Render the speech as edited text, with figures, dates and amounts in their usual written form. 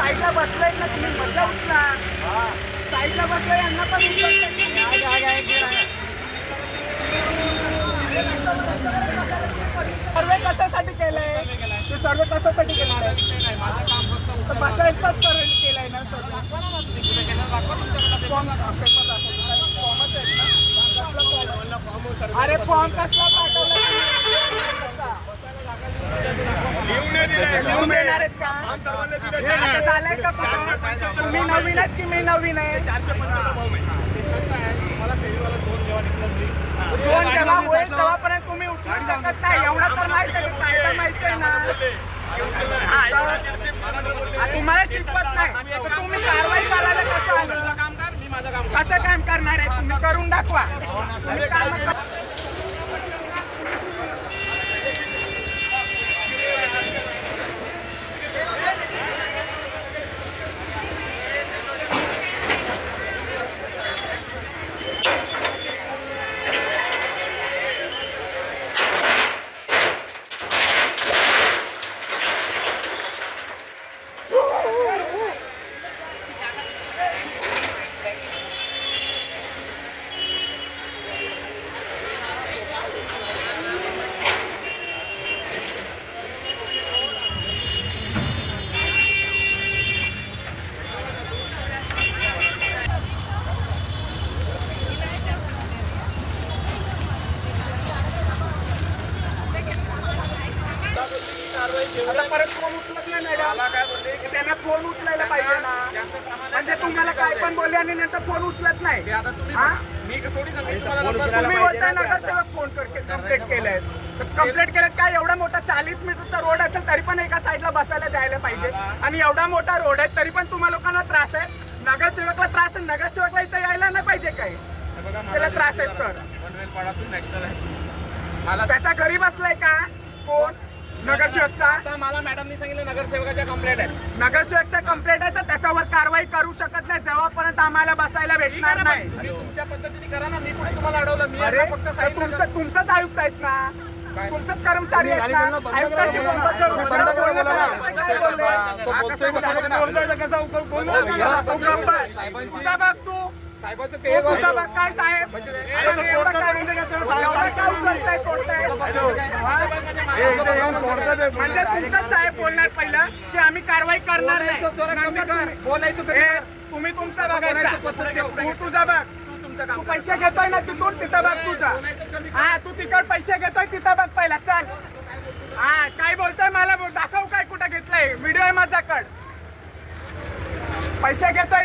साईडला बसलाय ना तुम्ही, मजा उठला. साईडला बसलाय यांना पण सर्वे कशासाठी केलंय? ते सर्वे कशासाठी केणार आहे? बसायचाच केलाय ना सर्वे. अरे फॉर्म कसला पाठवला? लिहून देणार आहेत का? झालंय का? तुम्ही नवीन आहेत की मी नवीन आहे? जोन जेव्हा होईल तेव्हापर्यंत तुम्ही उचलू शकत नाही. एवढा तर माहिती आहे, कायदा माहिती आहे ना. तुम्हाला शिकवत नाही, तुम्ही कारवाई करायला कसं आलं? कसं काम करणार आहे तुम्ही? करून दाखवा. परत फोन उचलत नाही मॅडम. त्यांना फोन उचलायला पाहिजे ना. म्हणजे तुम्हाला काय पण बोलले आणि नंतर फोन उचलत नाही. तुम्ही बोलताय नगरसेवक फोन कंप्लेंट केलंय. कंप्लेंट केलं काय? एवढा मोठा 40 मीटरचा रोड असेल तरी पण एका साईडला बसायला द्यायला पाहिजे. आणि एवढा मोठा रोड आहे तरी पण तुम्हा लोकांना त्रास आहे. नगरसेवकला त्रास आहे, नगरसेवकला इथं यायला नाही पाहिजे काय? त्याला त्रास आहे तर त्याचा घरी बसलाय का कोण? नगरसेवकचा. मला मॅडमनी सांगितलं नगरसेवकाच्या कंप्लेंट आहे. नगरसेवकचा कंप्लेंट आहे तर त्याच्यावर कारवाई करू शकत नाही जेव्हापर्यंत आम्हाला बसायला भेटणार नाही. तुमच्या पद्धतीने करा ना. मी कुठे तुम्हाला अडवलं? मी फक्त तुमचंच आयुक्त आहेत ना, तुमचंच कर्मचारी आहेत ना. आयुक्ताशी तुझा बघ तू साहेबाचं तुझा बघ काय साहेब म्हणजे तुमचाच साहेब बोलणार पहिलं की आम्ही कारवाई करणार नाही. बोलायचं तुम्ही तुमचा बघायचा. तू तुझा बघ. तू पैसे घेतोय ना तिथून तिथं बघ तुझा. हा तू तिकड पैसे घेतोय तिथं बघ पहिला. चल हा काय बोलतोय मला दाखव काय कुठं घेतलंय. व्हिडिओ आहे माझ्याकडे. पैसे घेतोय